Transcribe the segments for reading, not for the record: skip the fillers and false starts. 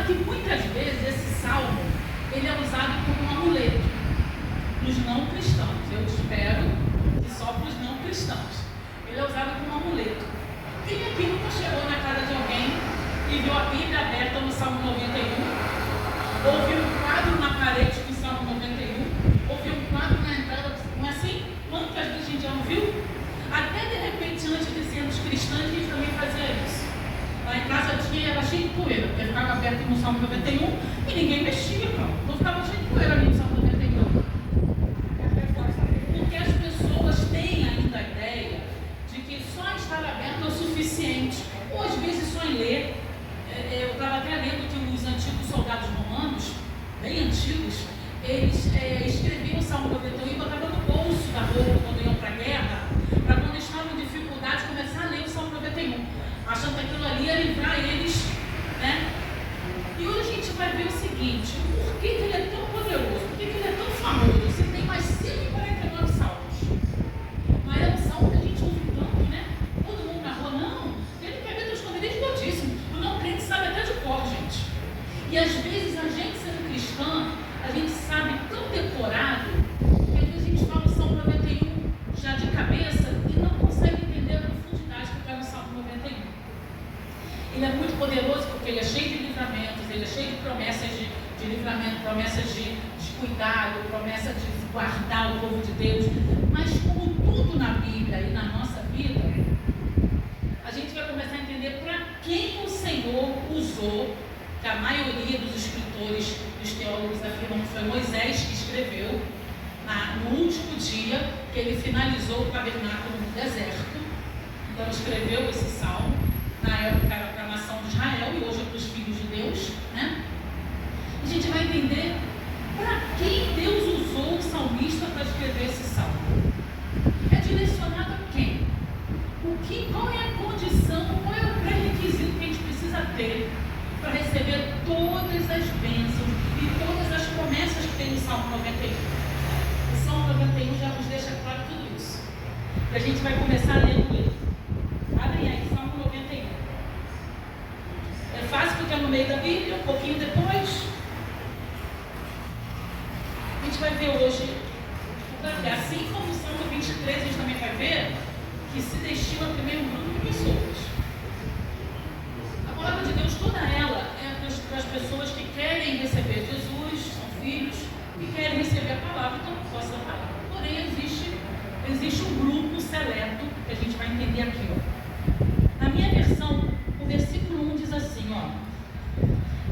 que muitas vezes esse salmo, ele é usado como um amuleto para os não cristãos. Eu espero que só para os não cristãos. Ele é usado como um amuleto. Quem aqui nunca chegou na casa de alguém e viu a Bíblia aberta no Salmo 91? Ou viu um quadro na parede com o Salmo 91? Ou viu um quadro na entrada? Não é assim? Quantas vezes a gente já não viu? Até de repente, antes de sermos cristãos, a gente também fazia isso. Lá em casa era cheio de poeira, porque ficava aberto no Salmo 91 e ninguém mexia, não ficava cheio de poeira ali no Salmo 91. Porque as pessoas têm ainda a ideia de que só estar aberto é o suficiente, ou às vezes só em ler. Eu estava até lendo que os antigos soldados romanos, bem antigos, eles escreviam o Salmo 91 e botavam no bolso da roupa quando iam para a guerra, para quando estavam em dificuldade começar a ler o Salmo 91, achando que aquilo ali ia livrar eles, né? E hoje a gente vai ver o seguinte: por que ele é tão poderoso? Por que ele é tão famoso? Você tem mais 149 salmos. Mas é um salmo que a gente ouve tanto, né? Todo mundo na rua, não, ele quer ver teu esconderijo do Altíssimo. O não crente sabe até de cor, gente. E às vezes a gente, sendo cristã, a gente sabe tão decorado que às vezes a gente fala o Salmo 91 já de cabeça e não consegue entender a profundidade que está no Salmo 91. Ele é muito poderoso porque ele é cheio de livramentos, ele é cheio de promessas de livramento, promessas de cuidado, promessas de guardar o povo de Deus. Mas como tudo na Bíblia e na nossa vida, a gente vai começar a entender para quem o Senhor usou, que a maioria dos escritores, dos teólogos afirmam que foi Moisés que escreveu, no último dia que ele finalizou o tabernáculo no deserto. Então escreveu esse salmo. Na época era para a nação de Israel e hoje é para os filhos de Deus, né? E a gente vai entender para quem Deus usou o salmista para escrever esse salmo. É direcionado a quem? Qual é a condição, qual é o pré-requisito que a gente precisa ter para receber todas as bênçãos e todas as promessas que tem no Salmo 91? O Salmo 91 já nos deixa claro tudo isso. E a gente vai começar lendo ele. Abrem aí, Salmo 91. É fácil porque é no meio da Bíblia, um pouquinho depois. A gente vai ver hoje, assim como o Salmo 23, a gente também vai ver que se destina primeiro um grupo de pessoas. A palavra de Deus, toda ela, é para as pessoas que querem receber Jesus, são filhos, que querem receber a palavra, então não posso da palavra. Porém, existe um grupo seleto que a gente vai entender aqui, ó. Na minha versão, o versículo 1 diz assim, ó: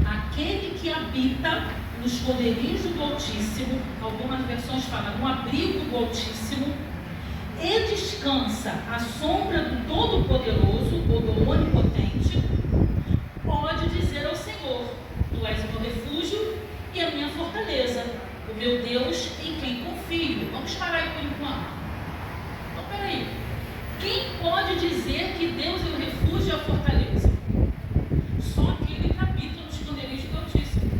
aquele que habita no esconderijo do Altíssimo, algumas versões falam no abrigo do Altíssimo, e descansa à sombra do Todo-Poderoso ou do Onipotente, pode dizer ao Senhor: tu és o meu refúgio e a minha fortaleza, o meu Deus em quem confio. Vamos parar aí por enquanto. Então, peraí. Quem pode dizer que Deus é o refúgio e a fortaleza? Só aquele que habita no esconderijo do Altíssimo.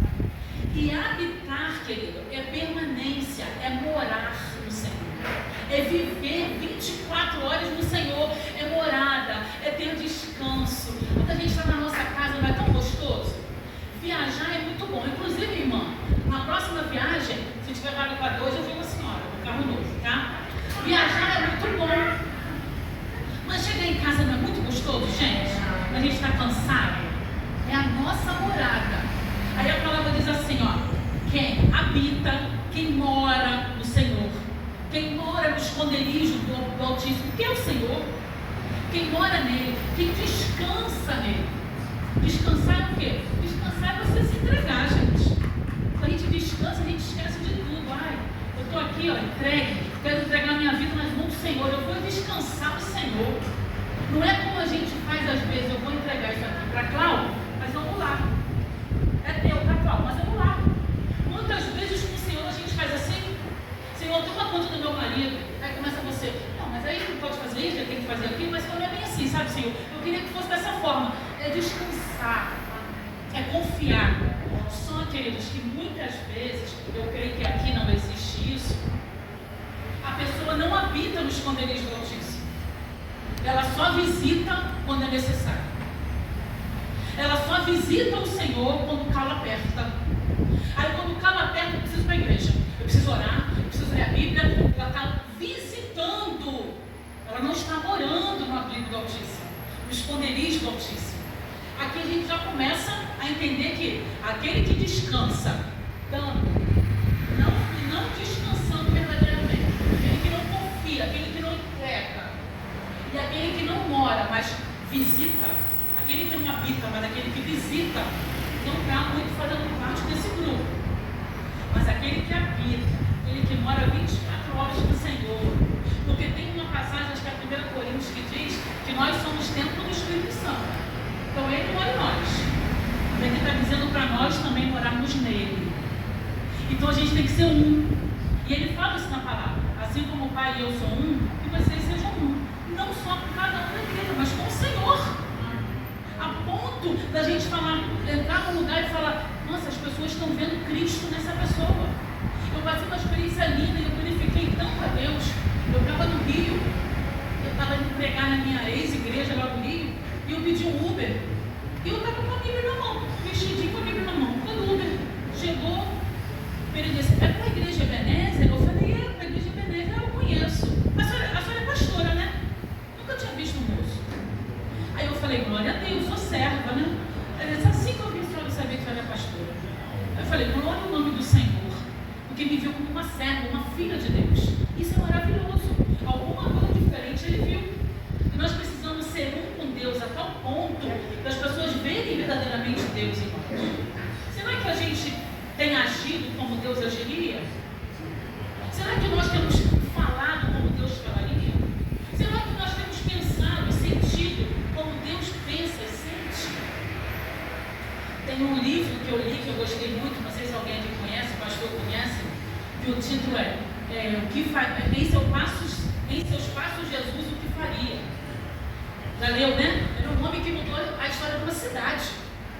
E habitar, querido, é permanência, é morar no Senhor. É viver 24 horas no Senhor, é morada, é ter descanso. Quando a gente está na nossa casa, não é tão gostoso? Viajar é muito bom. Inclusive, irmã, na próxima viagem, se tiver vaga para 2, eu vi uma senhora no carro novo, tá? Viajar é muito bom. Mas chegar em casa não é muito gostoso, gente? A gente está cansado. É a nossa morada. Aí a palavra diz assim, ó: quem habita, quem mora no Senhor, quem mora no esconderijo do Altíssimo, que é o Senhor, quem mora nele, quem descansa nele. Descansar é o quê? Descansar é você se entregar, gente. Quando a gente descansa, a gente esquece de tudo. Ai, eu estou aqui, ó, entregue, quero entregar minha vida nas mãos do Senhor, eu vou descansar no Senhor. Não é como a gente faz às vezes: eu vou entregar isso aqui para Cláudio, mas vamos lá. É teu para Cláudio, mas vamos lá. Quantas vezes com o Senhor a gente faz assim? Senhor, toma conta do meu marido. Aí começa você: não, mas aí não pode fazer isso, ele tem que fazer aquilo, mas não é bem assim, sabe, Senhor? Eu queria que fosse dessa forma. É descansar, é confiar. Só, queridos, que muitas vezes, eu creio que aqui não existe isso, a pessoa não habita no esconderijo do Altíssimo. Ela só visita quando é necessário. Ela só visita o Senhor quando o calo aperta. Aí quando o calo aperta, eu preciso ir para a igreja. Eu preciso orar, eu preciso ler a Bíblia. Ela está visitando. Ela não está morando no abrigo do Altíssimo, no esconderijo do Altíssimo. Aqui a gente já começa a entender que aquele que descansa, dando, não descansando verdadeiramente, aquele que não confia, aquele que não entrega, e aquele que não mora, mas visita, aquele que não habita, mas aquele que visita, não está muito fazendo parte desse grupo. Mas aquele que habita, aquele que mora 24 horas com o Senhor. Porque tem uma passagem, acho que é a 1 Coríntios, que diz que nós somos templo do Espírito Santo. Então ele mora em nós. Ele está dizendo para nós também morarmos nele. Então a gente tem que ser um. E ele fala isso na palavra. Assim como o Pai e eu sou um, que vocês sejam um. Não só com cada um da igreja, mas com o Senhor. A ponto da gente falar, entrar num lugar e falar, nossa, as pessoas estão vendo Cristo nessa pessoa. Eu passei uma experiência linda e eu glorifiquei tanto a Deus. Eu estava no Rio, eu estava indo pregar na minha ex-igreja lá no Rio, e eu pedi um Uber, e eu estava com a Bíblia na mão, vestidinho com a Bíblia na mão. Quando o Uber chegou, ele disse, é para a igreja Ebenezer? Eu falei, é para a igreja Ebenezer, eu conheço. A senhora é pastora, né? Nunca tinha visto um moço. Aí eu falei, glória a Deus, sou serva, né? Ele disse, assim que eu vi a senhora saber que a senhora é pastora. Aí eu falei, glória ao nome do Senhor, porque me viu como uma serva, uma filha de Deus. Isso é maravilhoso. Alguma coisa diferente ele viu. E nós precisamos ser um com Deus a tal ponto das pessoas verem verdadeiramente Deus em nós. Será que a gente tem agido como Deus agiria? Será que nós temos falado como Deus falaria? Será que nós temos pensado e sentido como Deus pensa e sente? Tem um livro que eu li que eu gostei muito, não sei se alguém aqui conhece, o pastor conhece, que o título é em seus passos Jesus o que faria. Já leu, né? Era um homem que mudou a história de uma cidade.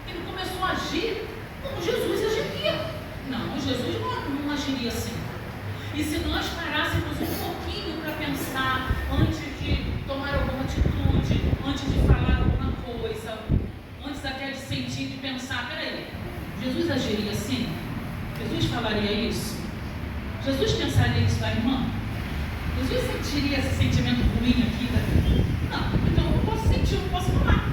Ele começou a agir como Jesus agiria. Não, Jesus não agiria assim. E se nós parássemos um pouquinho para pensar antes de tomar alguma atitude, antes de falar alguma coisa, antes até de sentir, de pensar, peraí, Jesus agiria assim? Jesus falaria isso? Jesus pensaria isso da irmã? Jesus sentiria esse sentimento ruim aqui? Não, então eu posso sentir, eu posso falar.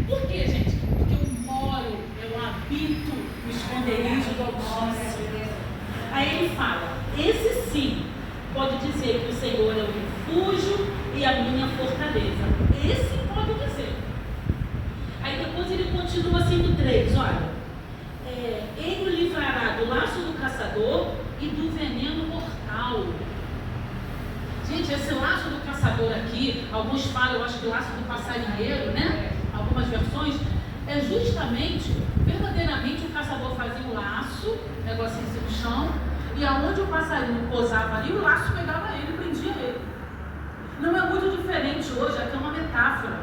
Por quê, gente? Porque eu habito no esconderijo do Altíssimo. Aí ele fala, esse sim pode dizer que o Senhor é o refúgio e a minha fortaleza. Esse pode dizer. Aí depois ele continua assim no 3, olha. Ele o livrará do laço do caçador e do veneno mortal. Gente, esse laço do caçador aqui, alguns falam, eu acho que o laço do passarinheiro, né? Algumas versões, é justamente, verdadeiramente o caçador fazia um laço, negocinho assim no chão, e aonde o passarinho pousava ali, o laço pegava ele e prendia ele. Não é muito diferente hoje, aqui é uma metáfora.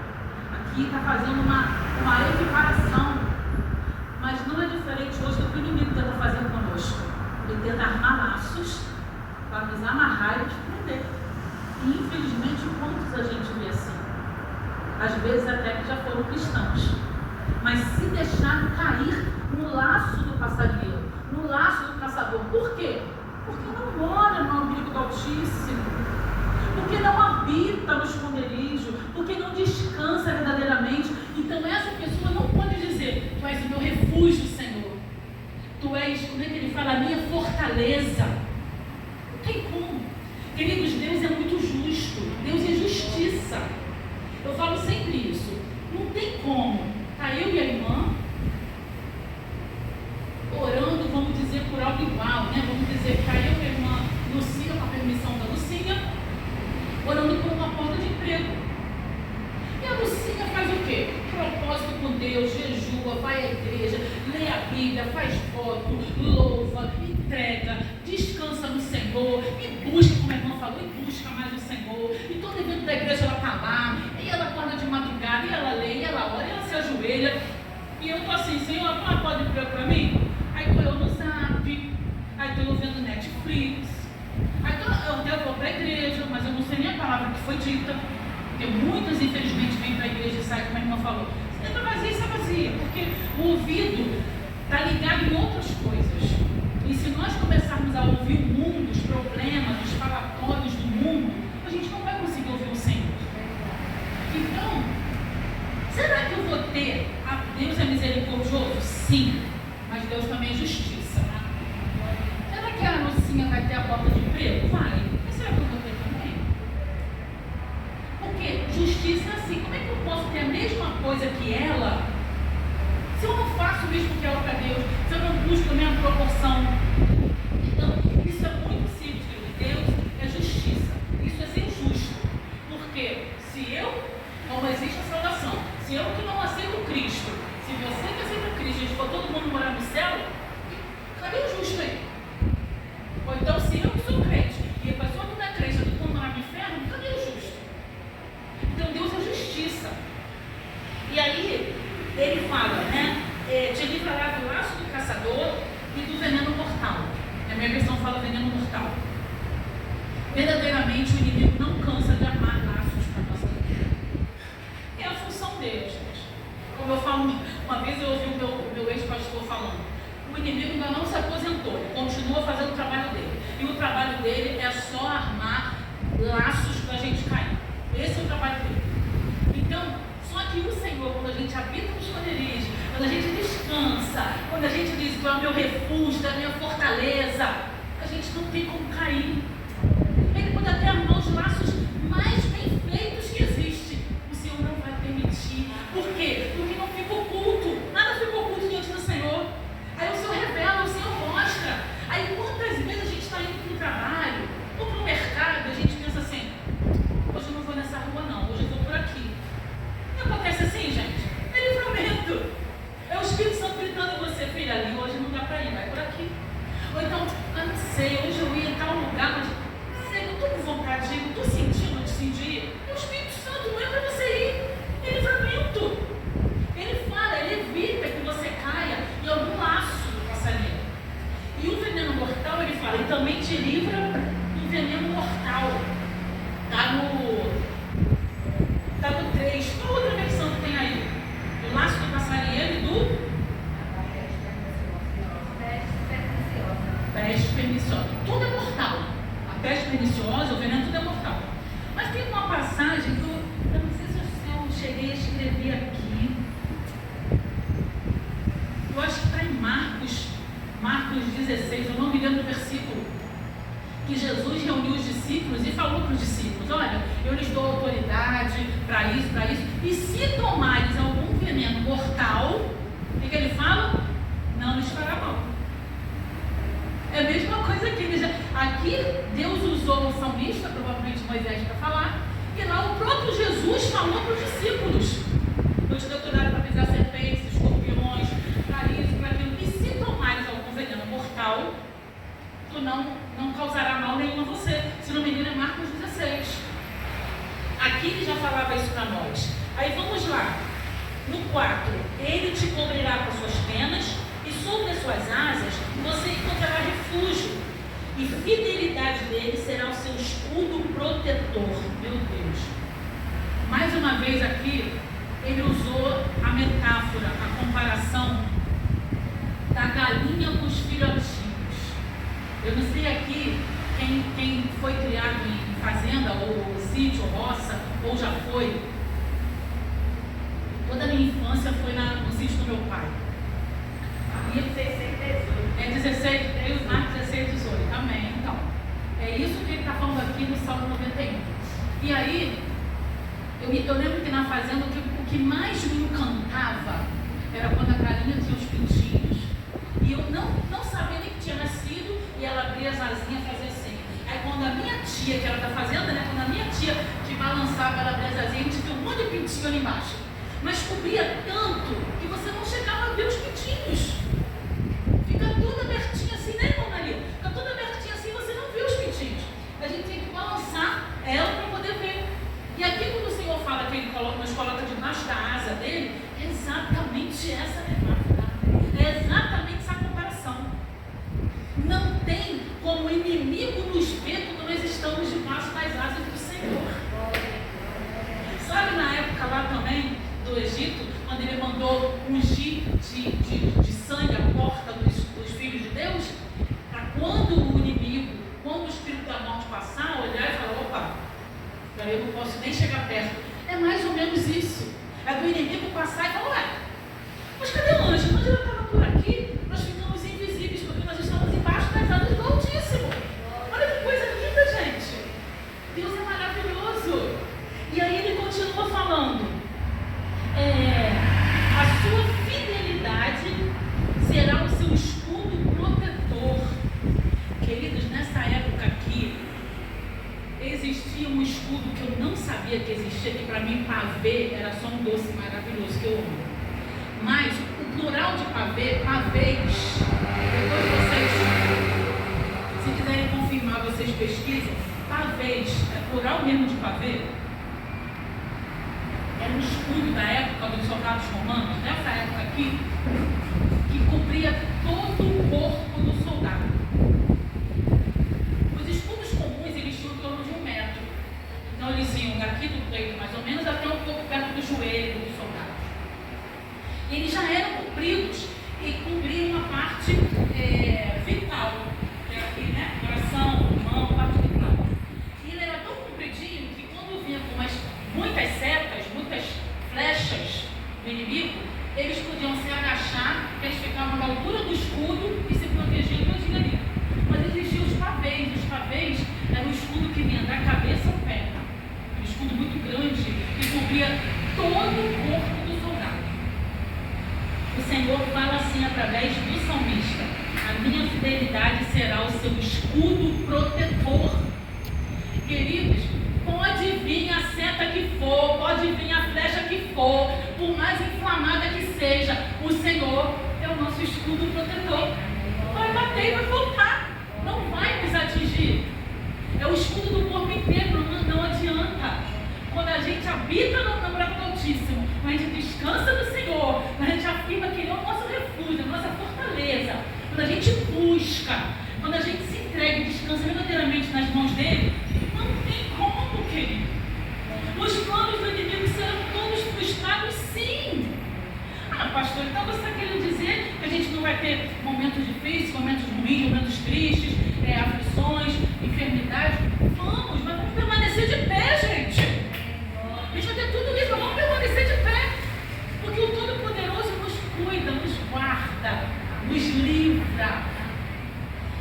Aqui está fazendo uma equiparação. Mas não é diferente hoje do que o inimigo tenta fazer conosco. Ele tenta armar laços para nos amarrar e nos prender. E infelizmente, quantos a gente vê assim? Às vezes até que já foram cristãos. Mas se deixaram cair no laço do passarinheiro, no laço do caçador. Por quê? Porque não mora no abrigo do Altíssimo. Porque não habita no esconderijo. Porque não descansa verdadeiramente. Então essa pessoa não pode dizer, tu és o meu refúgio, Senhor. Tu és, como é que ele fala, a minha fortaleza. Não tem como. Queridos, Deus é muito justo. Deus é justiça. Eu falo sempre isso. Não tem como. Tá eu e a irmã orando, vamos dizer, por algo igual, né? Vamos dizer que tá eu e a irmã Lucia, com a permissão da Lucia, orando por uma porta de emprego. E a Lucia faz o quê? Propósito com Deus, jejua, vai à igreja, lê a Bíblia, faz voto, louva, entrega, descansa no Senhor, e busca, como a irmã falou, e busca mais o Senhor. E todo evento da igreja ela está lá, e ela acorda de madrugada, e ela lê, e ela ora, e ela se ajoelha. E eu estou assim, Senhor, ela pode vir para mim? Aí estou eu no Zap, aí estou eu vendo Netflix, aí eu vou para a igreja, mas eu não sei nem a palavra que foi dita. Porque muitas, infelizmente, vêm para a igreja e saem, como a irmã falou, você entra vazia e sai vazia. quê? Porque o ouvido está ligado em outras coisas. E se nós começarmos a ouvir o mundo, os problemas, os falatórios do mundo, a gente não vai conseguir ouvir o Senhor. Então, será que eu vou ter? Deus é misericordioso? Sim, mas Deus também é justiça. Será que a mocinha vai ter a porta de emprego? Vai. Mas será que eu vou ter também? Porque justiça é assim. Como é que eu posso ter a mesma coisa que ela, se eu não faço o mesmo que ela para Deus, se eu não busco a mesma proporção? Então, isso é muito simples. Deus é justiça. Isso é ser justo. Porque se eu não existe a salvação, se eu que não aceito Cristo, se você que aceita Cristo, a gente for todo mundo morar no céu, cadê o justo aí? Ou então, se eu que sou crente e a pessoa que não é crente, todo mundo morar no inferno, cadê o justo? Então, Deus é justiça. E aí, ele fala, né? Te livrará do laço do caçador e do veneno mortal. A minha versão fala veneno mortal. Verdadeiramente, o inimigo não cansa de armar laços para nossa vida. É a função dele, gente. Como eu falo, uma vez eu ouvi o meu ex-pastor falando, o inimigo ainda não se aposentou, ele continua fazendo o trabalho dele. E o trabalho dele é só armar laços para a gente cair. Esse é o trabalho dele. Então, só que o Senhor, quando a gente habita nos esconderijos, quando a gente descansa, quando a gente diz que é o meu refúgio, é a minha fortaleza, a gente não tem como cair. Ele pode até armar os laços mais bem feitos que existem. O Senhor não vai permitir. Por quê? Porque não fica oculto. Nada fica oculto diante do Senhor. Aí o Senhor revela, o Senhor mostra. Aí quantas vezes a gente está indo para o trabalho ou para o mercado, a gente pensa assim, hoje eu não vou nessa rua não, hoje eu vou por aqui. Não acontece assim, gente? É livramento. É o Espírito Santo gritando em você, filha, ali hoje não dá para ir, vai por aqui. Ou então, eu não sei, hoje eu ia em tal lugar, mas eu estou com vontade de ir, eu estou sentindo de ir. O Espírito Santo não é para você ir. É livramento. Ele fala, ele evita que você caia em algum laço do passarinho. E o veneno mortal, ele fala, ele também te livra do veneno mortal. Está no 3. Qual outra versão que tem aí? Do laço do passarinheiro e do peste perniciosa. Tudo é mortal. A peste perniciosa, o veneno, tudo é mortal. Mas tem uma passagem que eu não sei se eu cheguei a escrever aqui. Eu acho que está em Marcos 16, eu não me lembro do versículo, que Jesus reuniu os discípulos e falou para os discípulos, olha, eu lhes dou autoridade para isso, e se tomares algum veneno mortal, o que ele fala? Não lhes fará mal. É a mesma coisa que aqui Deus usou o salmista, provavelmente Moisés, para falar, e lá o próprio Jesus falou para os discípulos, eu te dou autoridade para pisar serpentes, escorpiões, para isso, para aquilo, e se tomares algum veneno mortal, tu não causará mal nenhum a você. Se não me engano é Marcos 16. Aqui ele já falava isso para nós. Aí vamos lá, no 4, ele te cobrirá com suas penas e sobre as suas asas você encontrará refúgio, e fidelidade dele será o seu escudo protetor. Meu Deus, mais uma vez aqui ele usou a metáfora, a comparação da galinha com os filhotinhos. Eu não sei aqui quem foi criado em fazenda, ou sítio, ou roça, ou já foi. Toda a minha infância foi no sítio do meu pai. E 16, 18. É 16, Marcos 16, 18. Amém. Então, é isso que ele está falando aqui no Salmo 91. E aí, eu lembro que na fazenda o que mais me encantava era quando a galinha tinha os pintinhos. E eu não sabia nem que tinha nascido, e ela abria as asinhas e fazia assim. Aí quando a minha tia, que era da fazenda, né? Quando a minha tia que balançava, ela abria as asinhas, a gente viu um monte de pintinho ali embaixo. Mas cobria tanto que você não chegava a ver os pintinhos. Fica tudo abertinho assim, né, irmão Maria? Fica tudo abertinho assim, você não vê os pintinhos. A gente tem que balançar ela para poder ver. E aqui quando o Senhor fala que Ele nos coloca debaixo da asa dele, é exatamente essa metáfora. É exatamente essa comparação. Não tem como o inimigo nos ver quando nós estamos debaixo das asas do Senhor. Sabe na época lá também do Egito, quando ele mandou mandou ungir de sangue a porta dos filhos de Deus, para quando o inimigo, quando o espírito da morte passar, olhar e falar, opa, eu não posso nem chegar perto. É mais ou menos isso. É do inimigo passar e falar, ué, mas cadê o anjo? O anjo estava por aqui, nós ficamos invisíveis, porque nós estamos embaixo das asas do Altíssimo. Olha que coisa linda, gente. Deus é maravilhoso. E aí ele continua falando, a sua fidelidade será o seu escudo protetor. Queridos, nessa época aqui, existia um escudo que eu não sabia que existia, que para mim pavê era só um doce maravilhoso que eu amo. Mas o plural de pavê, pavês, depois vocês, se quiserem confirmar, vocês pesquisam, pavês, é plural mesmo de pavê, era um escudo da época dos soldados romanos, nessa época aqui, que cobria todo o corpo do soldado. Os escudos comuns, eles tinham em torno de 1 metro. Então eles iam daqui do peito, mais ou menos, até um pouco perto do joelho do soldado. E eles já eram compridos e cobriam uma parte vital, que era aqui, né? Coração, mão, parte vital. E ele era tão compridinho que quando vinha com muitas setas, muitas flechas do inimigo, eles podiam se agachar, porque eles ficavam na altura do escudo e se protegiam todinho ali. Mas existiam os pavês. Os pavês era o escudo que vinha da cabeça ao pé. Um escudo muito grande que cobria todo o corpo do soldado. O Senhor fala assim através do salmista: a minha fidelidade será o seu escudo protetor. Queridos, pode vir a seta que for, pode vir a flecha que for, por mais inflamada que seja, o Senhor é o nosso escudo protetor. Vai bater e vai voltar, não vai nos atingir. É o escudo do corpo inteiro, não adianta. Quando a gente habita no braço do Altíssimo, quando a gente descansa no Senhor, quando a gente afirma que Ele é o nosso refúgio, a nossa fortaleza, quando a gente busca, quando a gente se entrega e descansa verdadeiramente nas mãos dEle, não tem como, querido. Os planos do inimigo serão todos frustrados, sim. Ah, pastor, então você está querendo dizer que a gente não vai ter momentos difíceis, momentos ruins, momentos tristes, aflições, enfermidades? Vamos, mas vamos permanecer de pé, gente. A gente vai ter tudo isso, mas vamos permanecer de pé. Porque o Todo-Poderoso nos cuida, nos guarda, nos livra.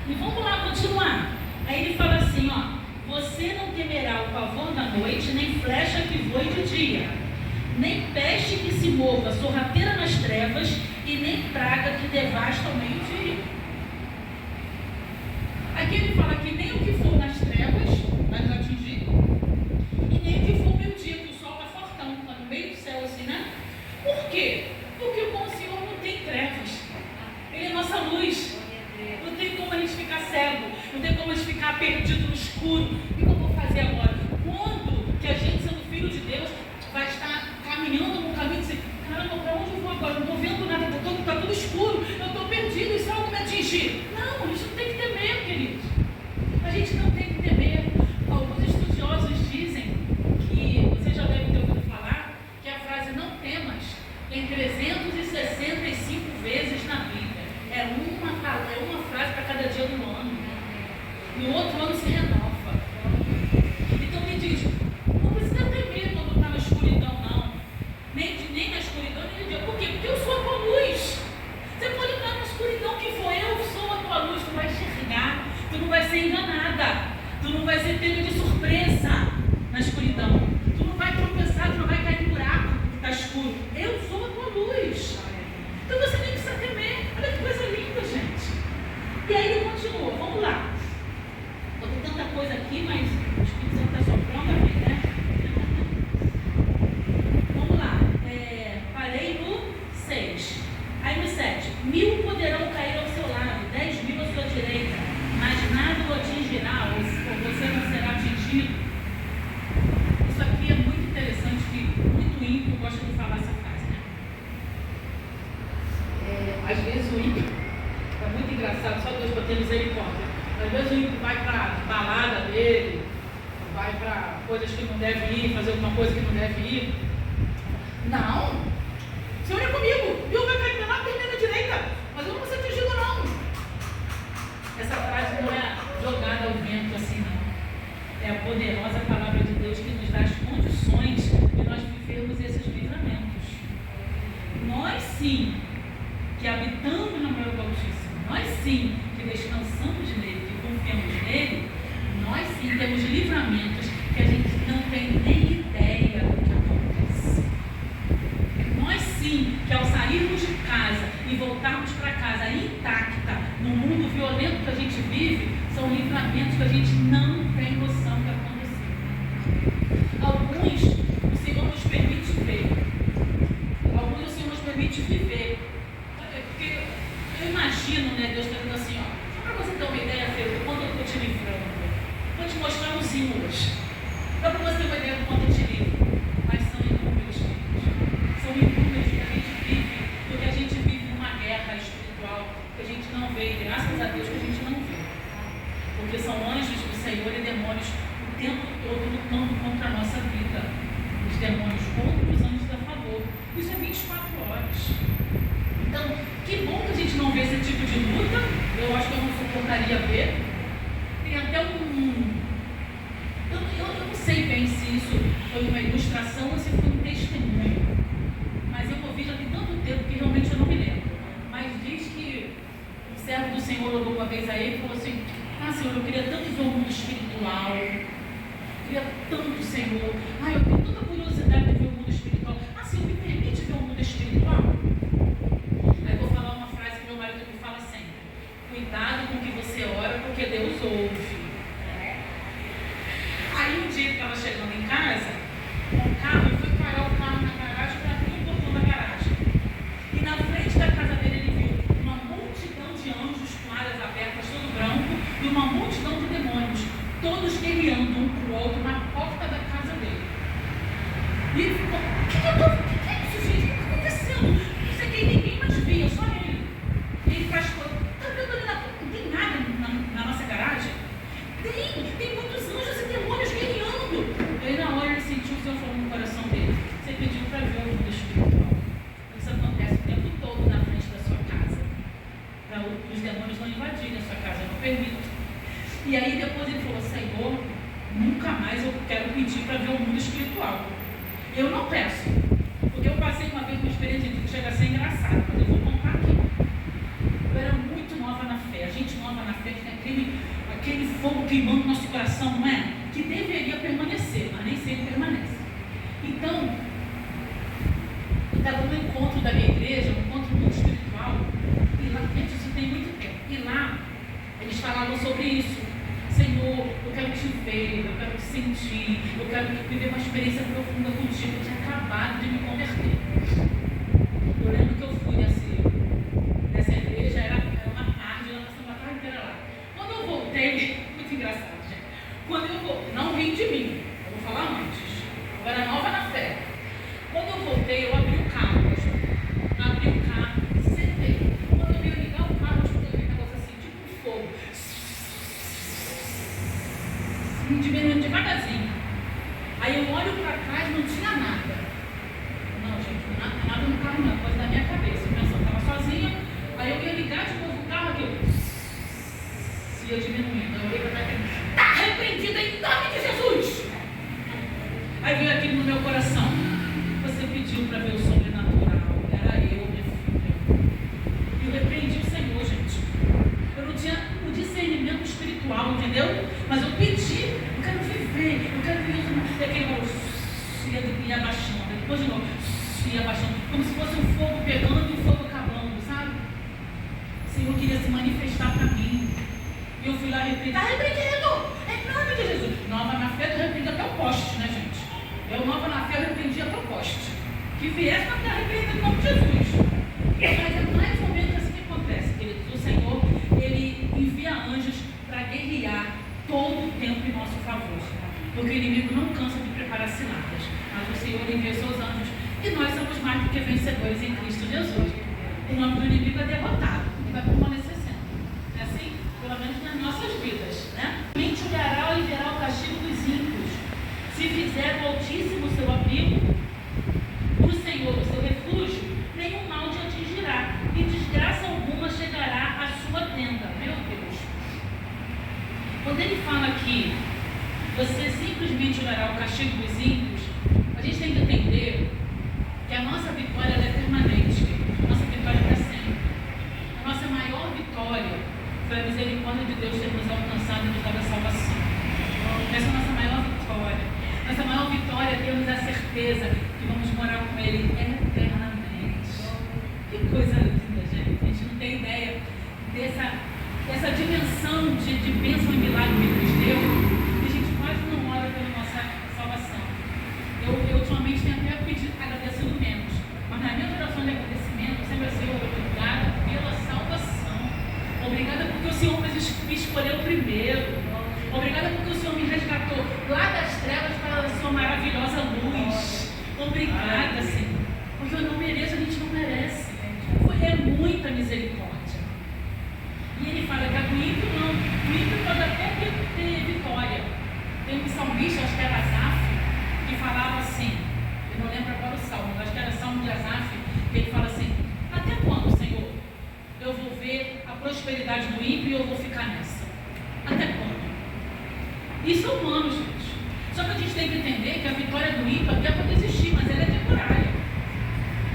E vamos lá continuar. Aí ele fala assim, ó: você não temerá o pavor da noite, nem flecha que voe de dia, nem peste que se mova sorrateira nas trevas, e nem praga que devasta ao meio-dia. Aqui ele fala que nem o que for nas trevas vai nos atingir, e nem o que for meio-dia, que o sol está fortão, está no meio do céu assim, né? Por quê? Porque com o Senhor não tem trevas. Ele é nossa luz. Não tem como a gente ficar cego, não tem como a gente ficar perdido no escuro. O que eu vou fazer agora? Quando que a gente, sendo filho de Deus, vai estar caminhando no caminho e dizer: caramba, para onde eu vou agora? Não estou vendo nada, está tudo escuro, eu estou perdido, e se algo me atingir? Não, a gente não tem que temer, queridos. A gente não tem que temer. Alguns estudiosos dizem que, você já deve ter ouvido falar, que a frase não temas tem 365 vezes na Bíblia. É uma frase para cada dia do ano. No outro ano se renova. Então me diz, não precisa temer quando está na escuridão, não. Nem na escuridão, nem no dia. Por quê? Porque eu sou a tua luz. Você pode estar na escuridão que for, eu sou a tua luz. Tu vai enxergar, tu não vai ser enganada, tu não vai ser pego de surpresa na escuridão. Tu não vai tropeçar, tu não vai cair no buraco que está escuro. Eu sou a tua luz. Então você nem precisa temer. Olha que coisa linda, gente. E aí ele continua, vamos lá. Estou com tanta coisa aqui, mas o Espírito Santo está soprando aqui, né? Vamos lá. Parei no 6. Aí no 7. 1000 poderão cair ao seu lado, 10.000 à sua direita, mas nada o atingirá, ou você não será atingido. Isso aqui é muito interessante, que muito ímpio gosta de falar essa frase, né? Às vezes o ímpio, é muito engraçado, só Deus para ter misericórdia. Às vezes o ímpio vai para a balada dele, vai para coisas que não deve ir, fazer alguma coisa que não deve ir. Não, o Senhor é comigo. sim que habitando no meu Altíssimo, nós sim que descansamos nele, que confiamos nele, nós sim temos livramentos que a gente não tem nem ideia do que acontece. Nós sim que ao sairmos de casa e voltarmos para casa intacta, no mundo violento que a gente vive, são livramentos que a gente não tem noção que aconteceu. Alguns o Senhor nos permite ver, alguns o Senhor nos permite viver. Porque eu imagino, né, Deus falando assim, ó, só para você ter uma ideia, Pedro, do quanto eu estou te livrando. Vou te mostrar uns símbolos. Só para você ter uma ideia do quanto eu te livro. Mas são inúmeros, filhos. São inúmeros que a gente vive, porque a gente vive numa guerra espiritual que a gente não vê, e graças a Deus que a gente não vê. Porque são anjos do Senhor e demônios o tempo todo lutando contra a nossa vida. Os demônios contra os anjos a favor. Isso é 24 horas. Então, que bom que a gente não vê esse tipo de luta. Eu acho que eu não suportaria ver. Tem até eu não sei bem se isso foi uma ilustração ou se foi um testemunho. Mas eu ouvi já tem tanto tempo que realmente eu não me lembro. Mas diz que o servo do Senhor olhou uma vez a ele e falou assim: ah, Senhor, eu queria tanto ver o mundo espiritual. Eu queria tanto, Senhor. Ah, eu tenho tanta curiosidade de ver o mundo espiritual. Ah, Senhor, me permite ver o mundo espiritual? Aí eu vou falar uma frase que meu marido me fala sempre: cuidado com o que você ora, porque Deus ouve. Aí um dia ele estava chegando em casa com o carro, eu fui parar o carro na garagem para abrir o portão da garagem. E na frente da casa dele ele viu uma multidão de anjos com áreas abertas, todo branco, e uma multidão de demônios, todos guerreando um para o outro na porta da casa dele. E ele ficou: o que é isso, gente? O que está acontecendo? Não sei quem, ninguém mais via, só ele. E ele cascou: está vendo ali não tem nada na nossa garagem? Tem muitos anjos e demônios guerreando. E aí na hora ele sentiu o Senhor falando no coração dele: você pediu para ver o mundo espiritual. Isso acontece o tempo todo na frente da sua casa, para os demônios não invadirem a sua casa, eu não permito. E aí depois ele falou: Senhor, nunca mais eu quero pedir para ver o mundo espiritual. Eu não peço, porque eu passei uma vez uma experiência que chega a ser engraçada, mas eu vou contar aqui. Eu era muito nova na fé. A gente nova na fé tem aquele fogo queimando no nosso coração, não é? Que deveria permanecer, mas nem sempre permanece. Então, eu estava no encontro da minha igreja, um encontro muito espiritual, e lá, gente, isso tem muito tempo. E lá, eles falavam sobre isso: Senhor, eu quero te ver, eu quero te sentir, eu quero viver uma experiência profunda contigo. Eu tinha acabado de me converter. Eu lembro que eu fui nessa igreja, era uma tarde, nós passamos a tarde inteira lá. Quando eu voltei, muito engraçado, gente. Quando eu voltei, não ri de mim, eu vou falar antes. Eu era nova na fé. Quando eu voltei, eu abri o carro, abri o carro, sentei. Quando eu ia ligar o carro, eu escutei aquele negócio assim, tipo um fogo. Diminuindo devagarzinho. Aí eu olho para trás, não tinha nada. Não, gente, nada no carro não, coisa da minha cabeça. Eu pensava, eu estava sozinha, aí eu ia ligar de novo o carro, aquilo ia diminuindo. Eu olhei para trás e falei: está repreendida em nome de Jesus. Aí veio aquilo no meu coração: você pediu para ver o sobrenatural, era eu, minha filha. E eu repreendi o Senhor, gente. Eu não tinha o discernimento espiritual, entendeu? Mas eu pedi, eu quero viver, eu quero viver. E aquele negócio ia abaixando, depois de novo ia abaixando, como se fosse um fogo pegando e um fogo acabando, sabe? O Senhor queria se manifestar para mim. E eu fui lá e repreendi: está repreendido, em nome de Jesus. Nova na fé, eu repreendi até o poste, né, gente? Eu nova na fé, eu repreendi até o poste. Que viesse para estar repreendido em nome de Jesus. Mas é mais ou menos assim que acontece, queridos. O Senhor, Ele envia anjos para guerrear todo o tempo em nosso favor. Porque o inimigo não cansa de preparar ciladas. Mas o Senhor envia seus anjos e nós somos mais do que vencedores em Cristo Jesus. O nome do inimigo é derrotado e vai permanecer sendo. É assim? Pelo menos nas nossas vidas, né? Mente olhará e verá o castigo dos ímpios. Se fizer do Altíssimo o seu abrigo, o Senhor o seu refúgio, nenhum mal te atingirá, e desgraça alguma chegará à sua tenda. Meu Deus! Quando ele fala aqui, você simplesmente olhará o castigo dos ímpios, a gente tem que entender que a nossa vitória ela é permanente. Nossa coisa linda, gente. A gente não tem ideia dessa dimensão de bênção e milagre que Deus deu. E a gente quase não ora pela nossa salvação. Eu ultimamente tenho até agradecido menos. Mas na minha oração de agradecimento, sempre assim, obrigada pela salvação. Obrigada porque o Senhor me escolheu primeiro. Obrigada porque o Senhor me resgatou lá das trevas para a sua maravilhosa luz. Obrigada, Senhor. Porque eu não mereço, a gente não merece. É muita misericórdia. E ele fala que do ímpio não. O ímpio pode até ter vitória. Tem um salmista, acho que era Asaf, que falava assim, eu não lembro agora o salmo, acho que era Salmo de Asaf, que ele fala assim: até quando, Senhor, eu vou ver a prosperidade do ímpio e eu vou ficar nessa? Até quando? Isso é humano, gente. Só que a gente tem que entender que a vitória do ímpio até pode existir, mas ela é temporária.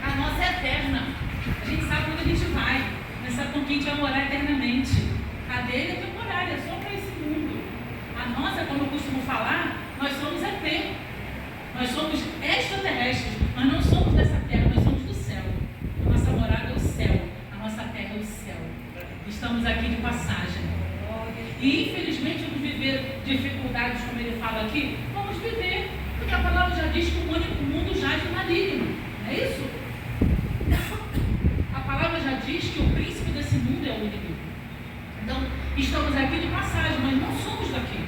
A nossa é eterna. A gente sabe onde a gente vai, mas sabe com quem a gente vai morar eternamente. A dele é temporária, é só para esse mundo. A nossa, como eu costumo falar, nós somos ET. Nós somos extraterrestres, mas não somos dessa terra, nós somos do céu. A nossa morada é o céu, a nossa terra é o céu. Estamos aqui de passagem. E infelizmente vamos viver dificuldades, como ele fala aqui, vamos viver, porque a palavra já diz que o mundo jaz no maligno, não é isso? A palavra já diz que o príncipe desse mundo é o inimigo. Então, estamos aqui de passagem, mas não somos daqui.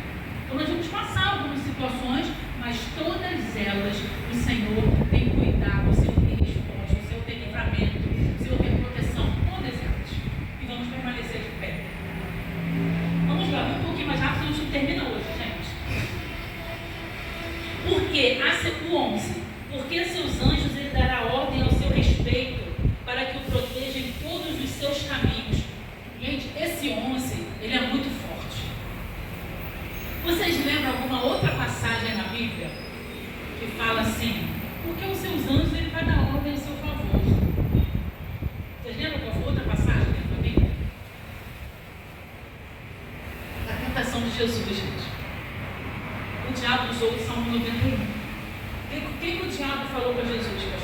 Então nós vamos passar algumas situações, mas todas elas o Senhor tem cuidado, o Senhor tem resposta, o Senhor tem livramento, o Senhor tem proteção, todas elas. E vamos permanecer de pé. Vamos lá, um pouquinho mais rápido, a gente termina hoje, gente. Porque, o 11, porque seus anjos ele dará ordem ao seu respeito, para que o proteja em todos os seus caminhos. Gente, esse 11, ele é muito forte. Vocês lembram alguma outra passagem na Bíblia que fala assim: porque os seus anjos ele vai dar ordem ao seu favor? Vocês lembram qual foi outra passagem dentro da Bíblia? A tentação de Jesus, gente. O diabo usou o Salmo 91. O que o diabo falou para Jesus, pastor?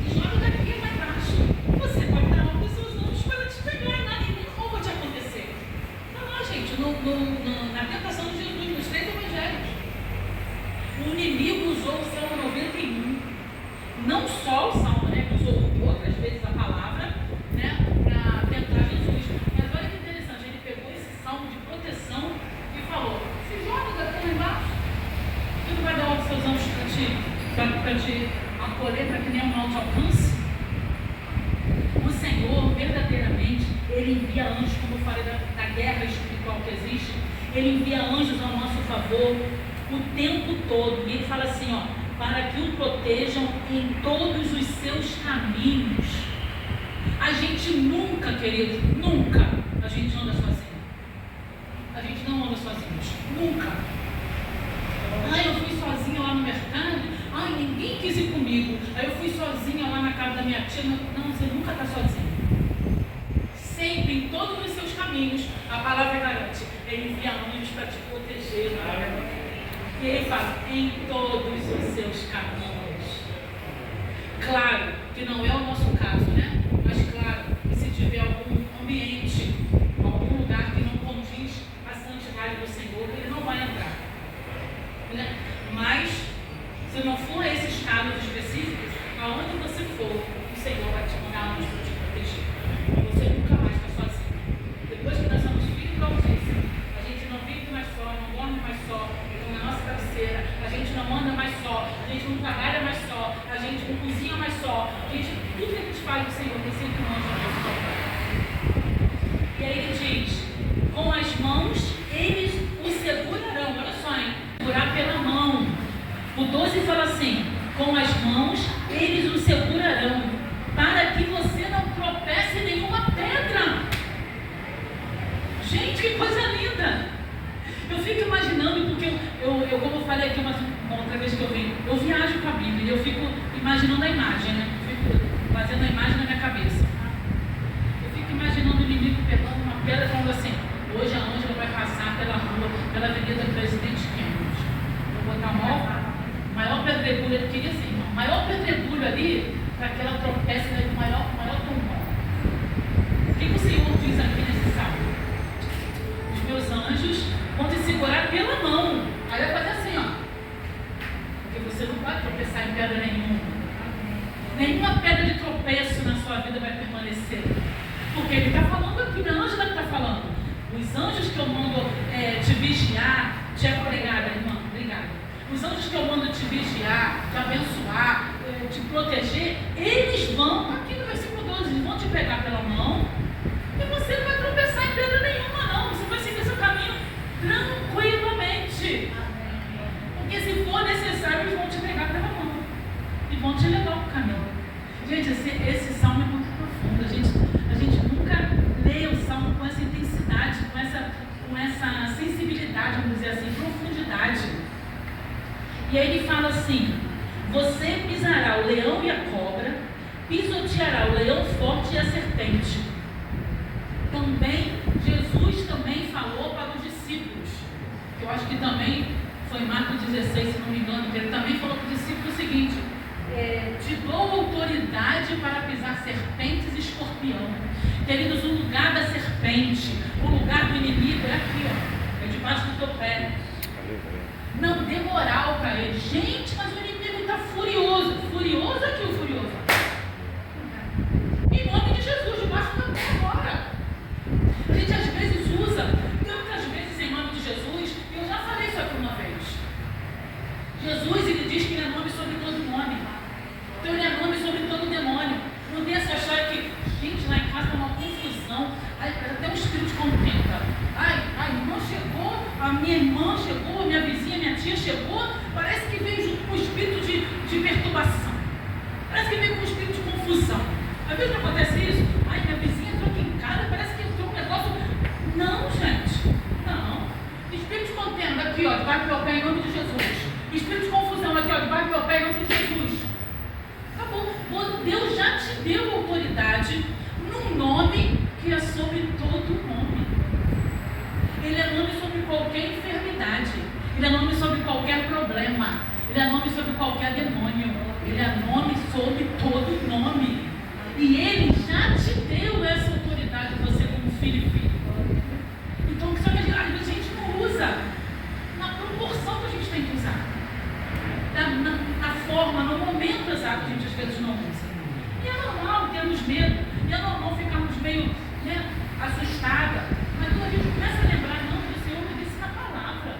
Se joga daqui mais baixo. Você pode dar ordem aos seus anjos para te pegar, nada nenhum vai te acontecer. Não, gente, na tentação de Jesus, nos 3 evangelhos, o inimigo usou o Salmo 91, não só o Salmo, né, que usou outras vezes a palavra, né, para tentar Jesus. Mas olha que interessante, ele pegou esse Salmo de proteção e falou: se joga daqui lá embaixo, tu não vai dar ordem aos seus anjos para te acolher, para que nenhum mal te alcance? O Senhor, verdadeiramente, Ele envia anjos, como eu falei da guerra espiritual que existe, Ele envia anjos ao nosso favor o tempo todo. E Ele fala assim, ó, para que o protejam em todos os seus caminhos. A gente nunca, querido, nunca, a gente anda sozinho. A gente não anda sozinhos, nunca. Ai, eu fui sozinha lá no mercado, ai, ninguém quis ir comigo. Aí eu fui sozinha lá na casa da minha tia. Não, você nunca está sozinho. Sempre, em todos os seus caminhos, a palavra garante, Ele envia anjos para te proteger. E Ele fala, em todos os seus caminhos. Claro que não é o nosso caso, né? Mas claro, que se tiver algum ambiente, algum lugar que não condiz a santidade do Senhor, Ele não vai entrar. Né? Mas, se não for esses casos específicos, aonde você for, o Senhor vai te mandar anjos para te proteger. Você nunca mais está sozinho. Depois que nós somos filhos da ausência, a gente não vive mais só, não dorme mais só, então na nossa cabeceira, a gente não anda mais só, a gente não trabalha mais só, a gente não cozinha mais só, tudo que a gente faz do Senhor tem sempre um anjo para nos salvar. E aí Ele diz, com as mãos eles o segurarão. Olha só, hein? Segurar pela mão. O 12 fala assim, com as mãos eles o segurarão, para que você não tropece em nenhuma pedra. Gente, que coisa linda! Eu fico imaginando, porque eu como eu falei aqui uma outra vez que eu viajo com a Bíblia e eu fico imaginando a imagem, né? Eu fico fazendo a imagem na minha cabeça. Eu fico imaginando o inimigo pegando uma pedra e falando assim, hoje a Ângela vai passar pela rua, pela Avenida Presidente Kennedy. Vou botar o maior pedregulho, ele queria assim, o maior pedregulho ali, para que ela tropece, né, o maior Senhor diz aqui nesse salmo? Os meus anjos vão te segurar pela mão. Aí vai fazer assim, ó. Porque você não pode tropeçar em pedra nenhuma. Nenhuma pedra de tropeço na sua vida vai permanecer. Porque ele está falando aqui, não é a Ângela que está falando. Os anjos que eu mando te vigiar, obrigada, irmã, obrigada. Os anjos que eu mando te vigiar, te abençoar, te proteger, eles vão, aqui no versículo 12, eles vão te pegar pela mão e você não vai tropeçar em pedra nenhuma, não. Você vai seguir seu caminho tranquilamente. Porque se for necessário, eles vão te pegar pela mão e vão te levar para o caminho. Gente, esse salmo é muito profundo. A gente nunca lê o salmo com essa intensidade, com essa sensibilidade, vamos dizer assim, profundidade. E aí ele fala assim: você pisará o leão e a cobra, pisoteará o leão forte e a serpente. Também, Jesus também falou para os discípulos, que eu acho que também foi em Marcos 16, se não me engano, que ele também falou para os discípulos o seguinte: te dou autoridade para pisar serpentes e escorpião. Queridos, o lugar da serpente, o lugar do inimigo é aqui, ó, é debaixo do teu pé. Não dê moral para ele. Gente, mas o inimigo está furioso. Furioso aqui, o furioso. Em nome de Jesus, debaixo do pé agora. A gente às vezes usa, tantas vezes em nome de Jesus, e eu já falei isso aqui uma vez. Jesus, ele diz que ele é nome sobre todo nome. Então ele é nome sobre todo demônio. Não tem essa história que, gente, lá em casa está uma confusão. Até o espírito contenta. A irmã chegou, a minha irmã chegou, a minha vizinha, minha tia chegou. Parece que veio junto com o espírito de perturbação. Parece que veio com o espírito de confusão. Às vezes não acontece isso. Minha vizinha entrou aqui em casa, parece que entrou um negócio. Não, gente. Não. Espírito de contenda aqui, ó, debaixo do meu pé em nome de Jesus. Espírito de confusão aqui, ó, debaixo do meu pé em nome de Jesus. Acabou. Deus já te deu autoridade num nome que é sobre todo nome. Ele é nome sobre qualquer enfermidade. Ele é nome sobre qualquer problema. Ele é nome sobre qualquer demônio. Ele é nome sobre todo nome. E ele já te deu essa autoridade, você como filho e filha. Então, só que a gente não usa na proporção que a gente tem que usar. Na forma, no momento exato que a gente às vezes não usa. E é normal termos medo. E é normal ficarmos meio assustada. Mas quando a gente começa a lembrar, não, o Senhor me disse na palavra.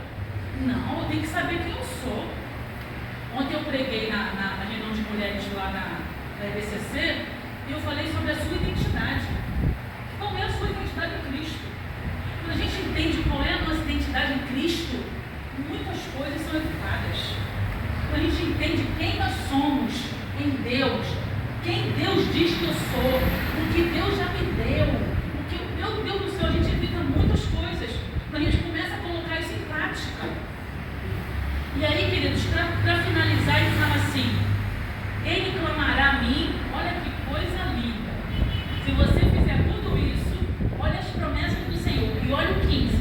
Não, eu tenho que saber quem eu sou. Ontem eu preguei na reunião de mulheres lá da EBCC e eu falei sobre a sua identidade. Qual é a sua identidade em Cristo? Quando a gente entende qual é a nossa identidade em Cristo, muitas coisas são evitadas. Quando a gente entende quem nós somos em Deus, quem Deus diz que eu sou, o que Deus já me deu, o que meu Deus do céu, a gente evita muitas coisas. Quando a gente começa a colocar isso em prática. E aí, queridos, para finalizar, ele fala assim: ele clamará a mim. Olha que coisa linda. Se você fizer tudo isso, olha as promessas do Senhor. E olha o 15.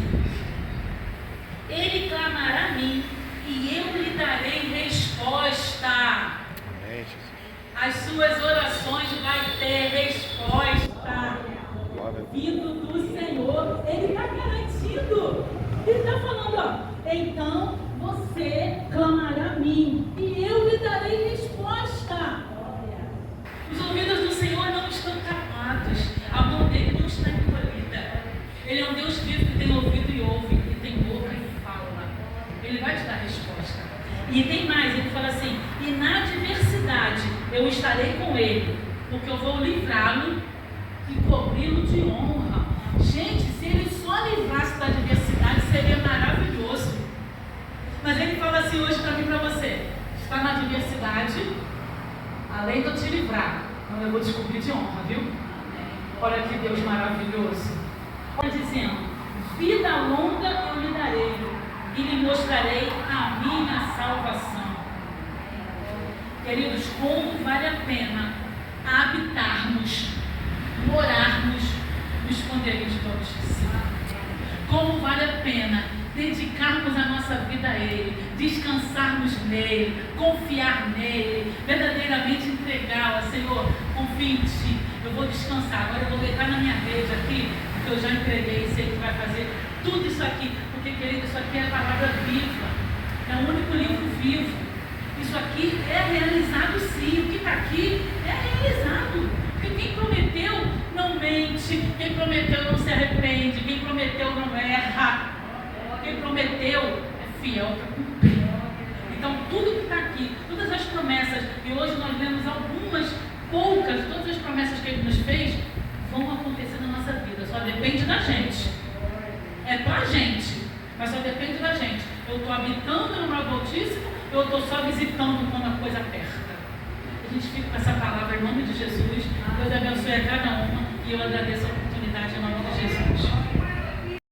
Ele clamará a mim e eu lhe darei resposta. As suas orações vai ter resposta. Vindo do Senhor. Ele está garantido. Ele está falando, ó. Então você clamará a mim e eu lhe darei resposta. Os ouvidos do Senhor não estão tapados. A mão dele não está encolhida. Ele é um Deus vivo que tem ouvido e ouve. Ele tem boca e fala. Ele vai te dar resposta. E tem mais, ele fala assim: e na adversidade eu estarei com ele, porque eu vou livrá-lo e cobri-lo de honra. Gente, se ele só livrasse da adversidade, seria maravilhoso. Mas ele fala assim hoje para mim e para você: está na adversidade, além de eu te livrar, eu vou te cobrir de honra, viu? Olha que Deus maravilhoso. Olha dizendo: vida longa eu lhe darei e lhe mostrarei a minha salvação. Queridos, como vale a pena habitarmos, morarmos no esconderijo do Altíssimo. Como vale a pena dedicarmos a nossa vida a Ele, descansarmos nele, confiar nele, verdadeiramente entregá-la. Senhor, confia confite, eu vou descansar, agora eu vou deitar na minha rede aqui, porque eu já entreguei, sei que vai fazer tudo isso aqui, porque, querido, isso aqui é a palavra viva, é o único livro vivo. Isso aqui é realizado sim, o que está aqui é realizado, porque quem prometeu não mente, quem prometeu não se arrepende, quem prometeu não erra, quem prometeu é fiel para cumprir. Então tudo que está aqui, todas as promessas, e hoje nós vemos algumas, poucas, todas as promessas que Ele nos fez, vão acontecer na nossa vida, só depende da gente, é para a gente, mas só depende da gente. Eu estou habitando no meu Altíssimo, eu estou só visitando quando a coisa aperta. A gente fica com essa palavra em nome de Jesus. Deus abençoe a cada uma e eu agradeço a oportunidade em nome de Jesus.